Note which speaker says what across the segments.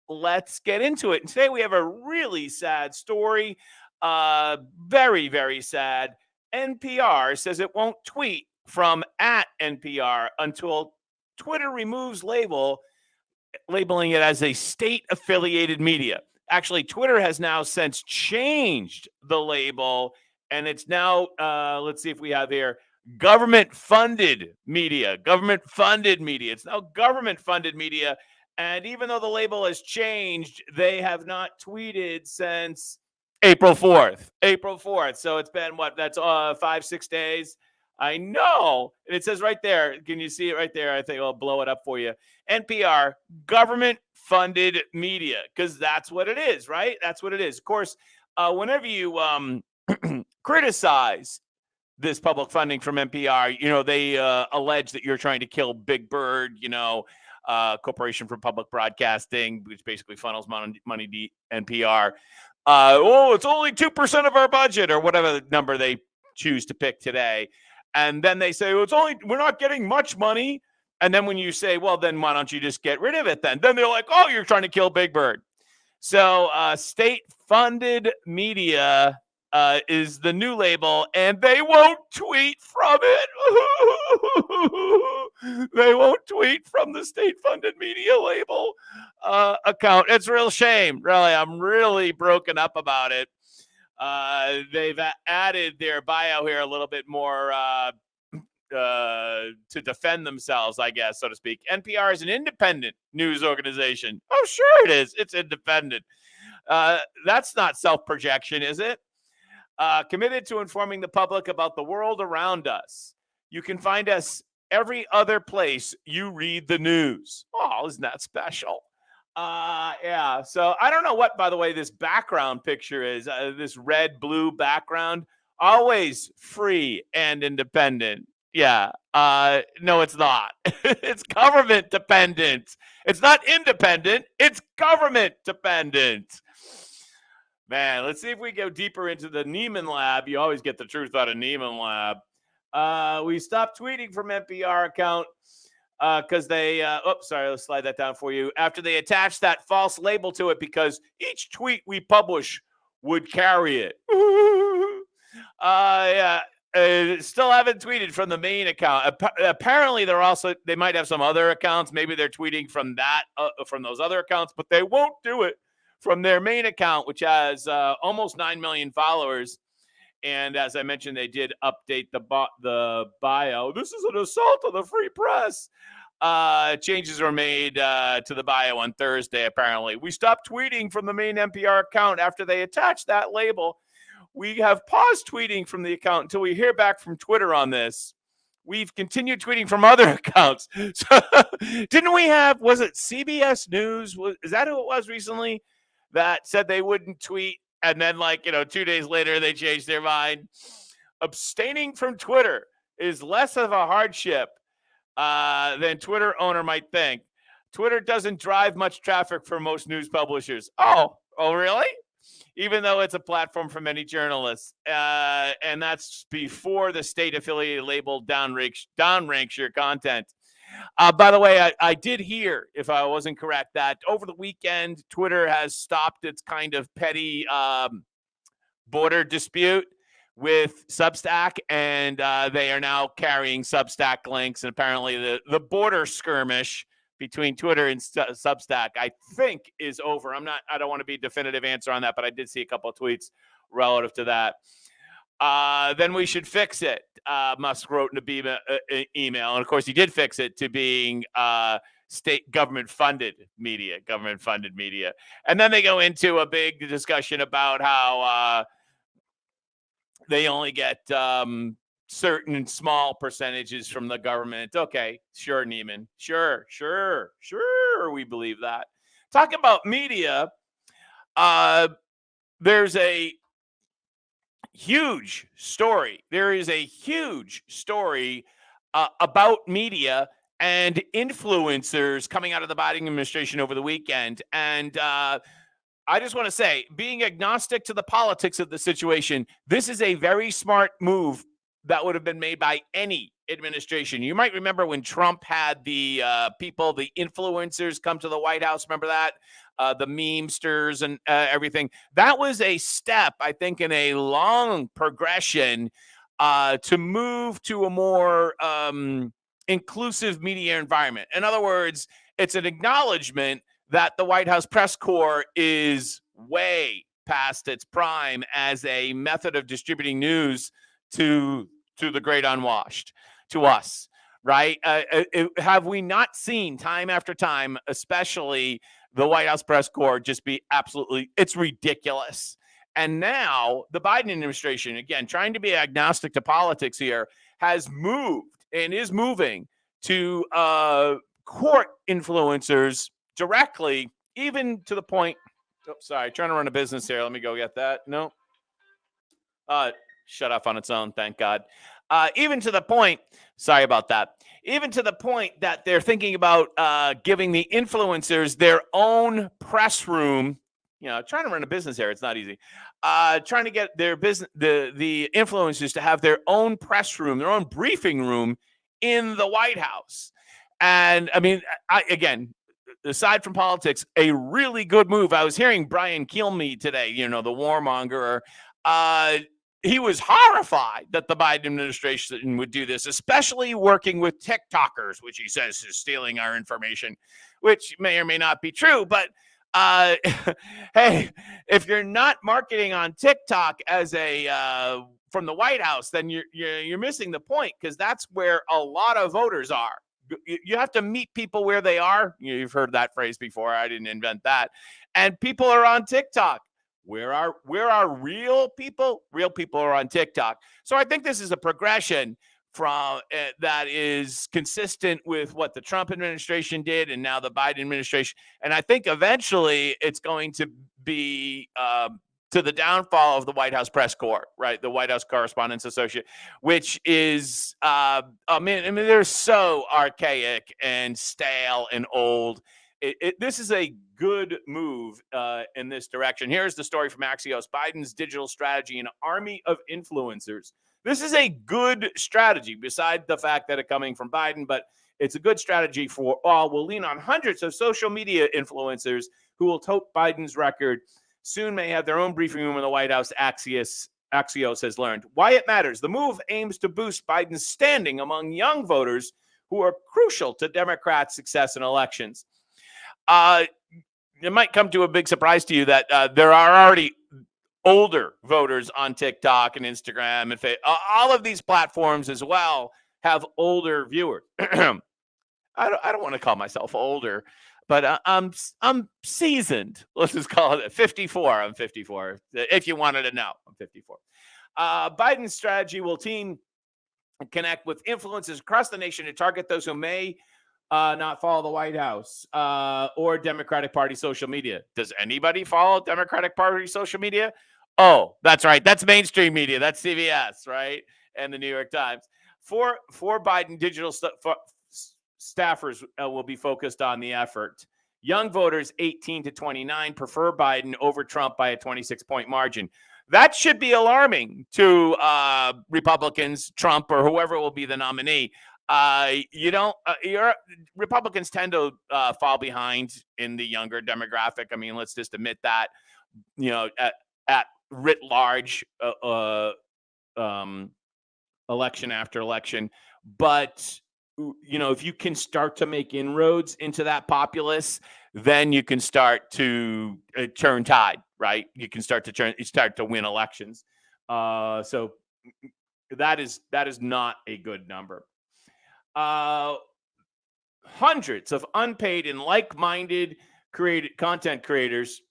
Speaker 1: let's get into it. And today we have a really sad story. Very, very sad. NPR says it won't tweet from at NPR until Twitter removes labeling it as a state affiliated media. Actually, Twitter has now since changed the label, and it's now, let's see if we have here, government funded media. Government funded media. It's now government funded media. And even though the label has changed, they have not tweeted since April 4th. April 4th. So it's been what? That's 5-6 days. I know. And it says right there. Can you see it right there? I think I'll blow it up for you. NPR, government funded media, because that's what it is, right? That's what it is. Of course, whenever you criticize this public funding from NPR, they allege that you're trying to kill Big Bird, Corporation for Public Broadcasting, which basically funnels money to NPR. It's only 2% of our budget, or whatever number they choose to pick today. And then they say, we're not getting much money. And then when you say, well, then why don't you just get rid of it then? Then they're like, oh, you're trying to kill Big Bird. So state-funded media is the new label, and they won't tweet from it. They won't tweet from the state-funded media label account. It's a real shame, really. I'm really broken up about it. They've added their bio here a little bit more to defend themselves, I guess, so to speak. NPR is an independent news organization. Oh, sure it is. It's independent. That's not self-projection, is it? Committed to informing the public about the world around us. You can find us every other place you read the news. Oh, isn't that special? Yeah. So I don't know what, by the way, this background picture is. This red-blue background. Always free and independent. Yeah. No, it's not. It's government dependent. It's not independent. It's government dependent. Man, let's see if we go deeper into the Neiman Lab. You always get the truth out of Neiman Lab. We stopped tweeting from NPR account because they, let's slide that down for you. After they attached that false label to it, because each tweet we publish would carry it. Yeah. Still haven't tweeted from the main account. Apparently, they might have some other accounts. Maybe they're tweeting from from those other accounts, but they won't do it from their main account, which has almost 9 million followers. And as I mentioned, they did update the bio. This is an assault on the free press. Changes were made to the bio on Thursday, apparently. We stopped tweeting from the main NPR account after they attached that label. We have paused tweeting from the account until we hear back from Twitter on this. We've continued tweeting from other accounts. So, didn't we have, was it CBS News? Is that who it was recently that said they wouldn't tweet? And then 2 days later, they changed their mind. Abstaining from Twitter is less of a hardship than Twitter owner might think. Twitter doesn't drive much traffic for most news publishers. Oh, really? Even though it's a platform for many journalists. And that's before the state-affiliated label downranks your content. By the way, I did hear, if I wasn't correct, that over the weekend, Twitter has stopped its kind of petty border dispute with Substack, and they are now carrying Substack links. And apparently the border skirmish between Twitter and Substack, I think, is over. I don't want to be a definitive answer on that, but I did see a couple of tweets relative to that. Then we should fix it. Musk wrote in an email. And of course, he did fix it to being state government-funded media. And then they go into a big discussion about how they only get certain small percentages from the government. Okay, sure, Neiman. Sure, we believe that. Talk about media. There's a huge story. There is a huge story about media and influencers coming out of the Biden administration over the weekend. And I just want to say, being agnostic to the politics of the situation, this is a very smart move that would have been made by any administration. You might remember when Trump had the influencers come to the White House. Remember that? the memesters and everything. That was a step, I think, in a long progression to move to a more inclusive media environment. In other words, it's an acknowledgement that the White House press corps is way past its prime as a method of distributing news to the great unwashed, to us, right? Have we not seen time after time, especially the White House press corps, just be absolutely, it's ridiculous. And now the Biden administration, again, trying to be agnostic to politics here, has moved and is moving to court influencers directly, even to the point. Oh, sorry, trying to run a business here. Let me go get that. No. Shut off on its own, thank God. Even to the point, sorry about that, even to the point that they're thinking about giving the influencers their own press room. Trying to run a business here, it's not easy. Trying to get their business, the influencers to have their own press room, their own briefing room in the White House. And I mean, again, aside from politics, a really good move. I was hearing Brian Kilmeade today, the warmonger. He was horrified that the Biden administration would do this, especially working with TikTokers, which he says is stealing our information, which may or may not be true. But hey, if you're not marketing on TikTok as a from the White House, then you're missing the point, because that's where a lot of voters are. You have to meet people where they are. You've heard that phrase before. I didn't invent that. And people are on TikTok. Where are real people? Real people are on TikTok. So I think this is a progression from that is consistent with what the Trump administration did and now the Biden administration. And I think eventually it's going to be to the downfall of the White House press corps, right? The White House Correspondents Associate, which is, I mean, they're so archaic and stale and old. This is a good move in this direction. Here's the story from Axios: Biden's digital strategy, an army of influencers. This is a good strategy, beside the fact that it's coming from Biden, but it's a good strategy for all. We'll lean on hundreds of social media influencers who will tote Biden's record. Soon may have their own briefing room in the White House, Axios has learned. Why it matters: the move aims to boost Biden's standing among young voters who are crucial to Democrats' success in elections. It might come to a big surprise to you that there are already older voters on TikTok and Instagram and all of these platforms as well have older viewers. I don't want to call myself older, but I'm seasoned. Let's just call it 54. I'm 54. If you wanted to know, I'm 54. Biden's strategy will connect with influencers across the nation to target those who may not follow the White House or Democratic Party social media. Does anybody follow Democratic Party social media? Oh, that's right. That's mainstream media. That's CBS, right? And the New York Times. For Biden, digital staffers will be focused on the effort. Young voters 18 to 29 prefer Biden over Trump by a 26-point margin. That should be alarming to Republicans, Trump, or whoever will be the nominee. Republicans tend to fall behind in the younger demographic. I mean, let's just admit that, at writ large, election after election. But, if you can start to make inroads into that populace, then you can start to turn tide, right? You can start to win elections. So that is not a good number. Hundreds of unpaid and like-minded content creators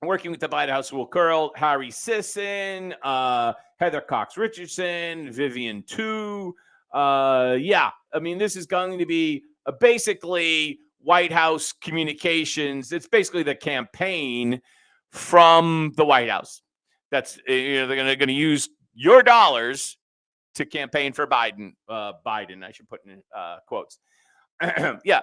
Speaker 1: working with the White House will curl: Harry Sisson, Heather Cox Richardson, Vivian Tu. This is going to be basically White House communications. It's basically the campaign from the White House. That's they're going to use your dollars to campaign for Biden. Biden, I should put in quotes.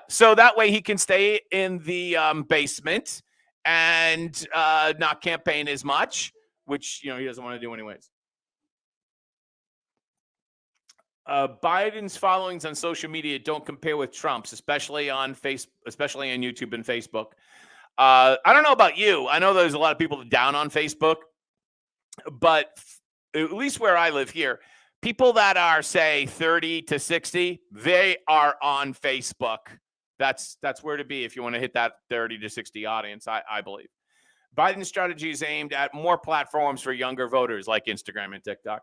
Speaker 1: So that way he can stay in the basement and not campaign as much, which he doesn't want to do anyways. Biden's followings on social media don't compare with Trump's, especially on YouTube and Facebook. I don't know about you. I know there's a lot of people down on Facebook, but at least where I live here, people that are, say, 30 to 60, they are on Facebook. That's where to be if you want to hit that 30 to 60 audience, I believe. Biden's strategy is aimed at more platforms for younger voters like Instagram and TikTok.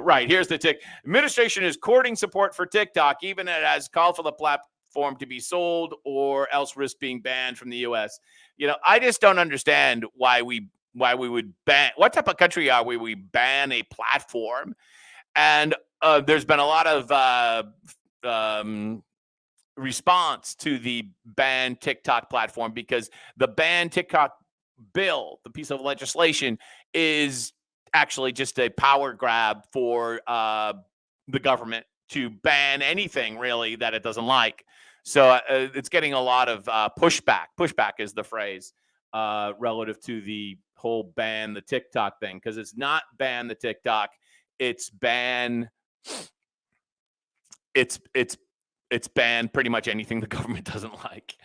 Speaker 1: Right, here's the tick. Administration is courting support for TikTok, even as it has called for the platform to be sold or else risk being banned from the US. I just don't understand why we would ban. What type of country are we? We ban a platform, and there's been a lot of response to the ban TikTok platform because the ban TikTok bill, the piece of legislation, is actually just a power grab for the government to ban anything really that it doesn't like. So it's getting a lot of pushback. Pushback is the phrase relative to the whole ban the TikTok thing, because it's not ban the TikTok, it's ban it's ban pretty much anything the government doesn't like.